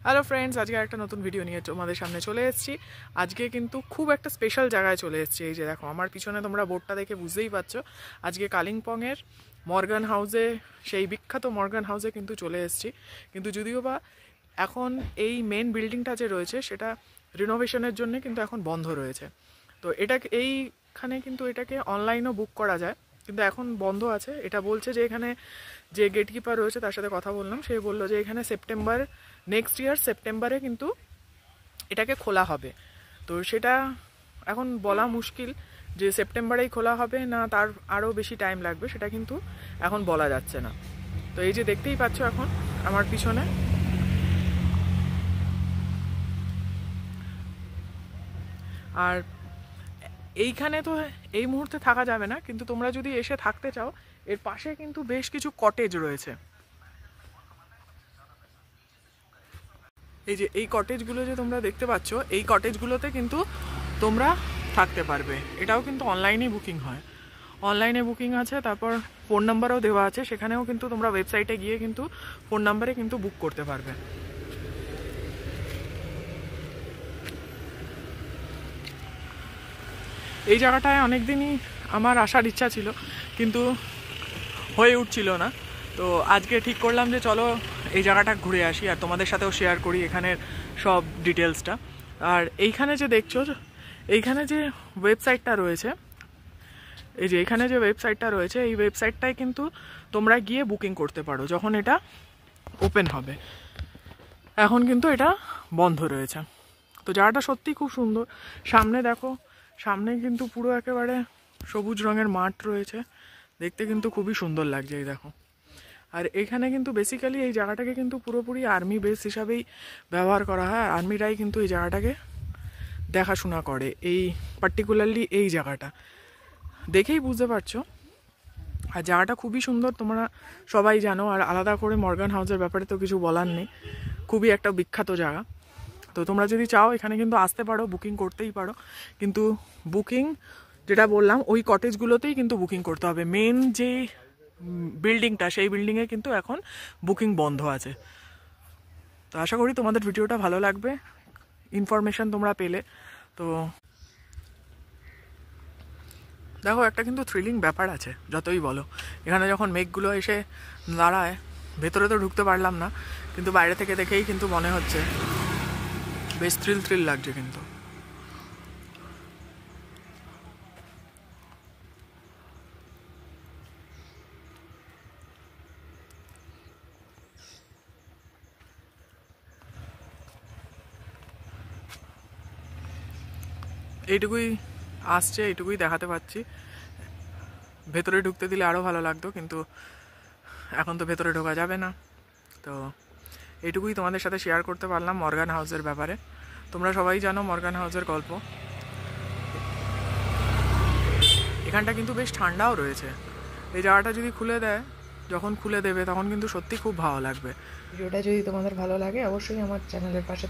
Hello friends, আজকে একটা নতুন ভিডিও নিয়ে তোমাদের সামনে চলে এসেছি। আজকে কিন্তু খুব একটা স্পেশাল জায়গায় চলে এসেছি। এই যে দেখো আমার পিছনে, তোমরা বোর্ডটা দেখে বুঝতেই পারছো। আজকে কালিম্পংয়ের মর্গান হাউসে, সেই বিখ্যাত মর্গান হাউসে কিন্তু চলে এসেছি। কিন্তু যদিও বা এখন এই মেন বিল্ডিংটা যে রয়েছে সেটা রিনোভেশনের জন্য কিন্তু এখন বন্ধ রয়েছে। তো এইখানে কিন্তু এটাকে অনলাইনও বুক করা যায়, কিন্তু এখন বন্ধ আছে। এটা বলছে যে এখানে যে গেটকিপার রয়েছে তার সাথে কথা বললাম, সে বললো যে এখানে নেক্সট ইয়ার সেপ্টেম্বরে কিন্তু এটাকে খোলা হবে। তো সেটা এখন বলা মুশকিল যে সেপ্টেম্বরেই খোলা হবে না তার আরও বেশি টাইম লাগবে, সেটা কিন্তু এখন বলা যাচ্ছে না। তো এই যে দেখতেই পাচ্ছ এখন আমার পিছনে, আর এইখানে তো এই মুহূর্তে থাকা যাবে না, কিন্তু তোমরা যদি এসে থাকতে চাও এর পাশে কিন্তু বেশ কিছু কটেজ রয়েছে। এই যে এই কটেজগুলো যে তোমরা দেখতে পাচ্ছ, এই কটেজগুলোতে কিন্তু তোমরা থাকতে পারবে। এটাও কিন্তু অনলাইনেই বুকিং হয়, অনলাইনে বুকিং আছে। তারপর ফোন নাম্বারও দেওয়া আছে, সেখানেও কিন্তু তোমরা ওয়েবসাইটে গিয়ে কিন্তু ফোন নাম্বারে কিন্তু বুক করতে পারবে। এই জায়গাটায় অনেকদিনই আমার আসার ইচ্ছা ছিল, কিন্তু হয়ে উঠছিল না। তো আজকে ঠিক করলাম যে চলো এই জায়গাটা ঘুরে আসি আর তোমাদের সাথেও শেয়ার করি এখানের সব ডিটেলসটা। আর এইখানে যে দেখছো, এইখানে যে ওয়েবসাইটটা রয়েছে, এই যে এখানে যে ওয়েবসাইটটা রয়েছে, এই ওয়েবসাইটটায় কিন্তু তোমরা গিয়ে বুকিং করতে পারো যখন এটা ওপেন হবে। এখন কিন্তু এটা বন্ধ রয়েছে। তো জায়গাটা সত্যি খুব সুন্দর। সামনে দেখো, সামনে কিন্তু পুরো একেবারে সবুজ রঙের মাঠ রয়েছে, দেখতে কিন্তু খুবই সুন্দর লাগছে। এই দেখো, আর এখানে কিন্তু বেসিক্যালি এই জায়গাটাকে কিন্তু পুরোপুরি আর্মি বেস হিসাবেই ব্যবহার করা হয়। আর্মিরাই কিন্তু এই জায়গাটাকে দেখাশোনা করে, এই পার্টিকুলারলি এই জায়গাটা দেখেই বুঝতে পারছো। আর জায়গাটা খুবই সুন্দর, তোমরা সবাই জানো। আর আলাদা করে মর্গান হাউসের ব্যাপারে তো কিছু বলার নেই, খুবই একটা বিখ্যাত জায়গা। তো তোমরা যদি চাও এখানে কিন্তু আসতে পারো, বুকিং করতেই পারো। কিন্তু বুকিং যেটা বললাম, ওই কটেজগুলোতেই কিন্তু বুকিং করতে হবে। মেন যে বিল্ডিংটা, সেই বিল্ডিংয়ে কিন্তু এখন বুকিং বন্ধ আছে। তো আশা করি তোমাদের ভিডিওটা ভালো লাগবে, ইনফরমেশন তোমরা পেলে। তো দেখো, একটা কিন্তু থ্রিলিং ব্যাপার আছে যতই বলো। এখানে যখন মেঘগুলো এসে দাঁড়ায়, ভেতরে তো ঢুকতে পারলাম না, কিন্তু বাইরে থেকে দেখেই কিন্তু মনে হচ্ছে বেশ থ্রিল লাগছে। কিন্তু এইটুকুই আসছে, এইটুকুই দেখাতে পাচ্ছি। ভেতরে ঢুকতে দিলে আরও ভালো লাগতো, কিন্তু এখন তো ভেতরে ঢোকা যাবে না। তো এইটুকুই তোমাদের সাথে শেয়ার করতে পারলাম মর্গান হাউসের ব্যাপারে। তোমরা সবাই জানো মর্গান হাউসের গল্প। এখানটা কিন্তু বেশ ঠান্ডাও রয়েছে। এই জায়গাটা যদি খুলে দেয়, যখন খুলে দেবে তখন কিন্তু সত্যি খুব ভালো লাগবে। ভিডিওটা যদি তোমাদের ভালো লাগে অবশ্যই আমার চ্যানেলের পাশে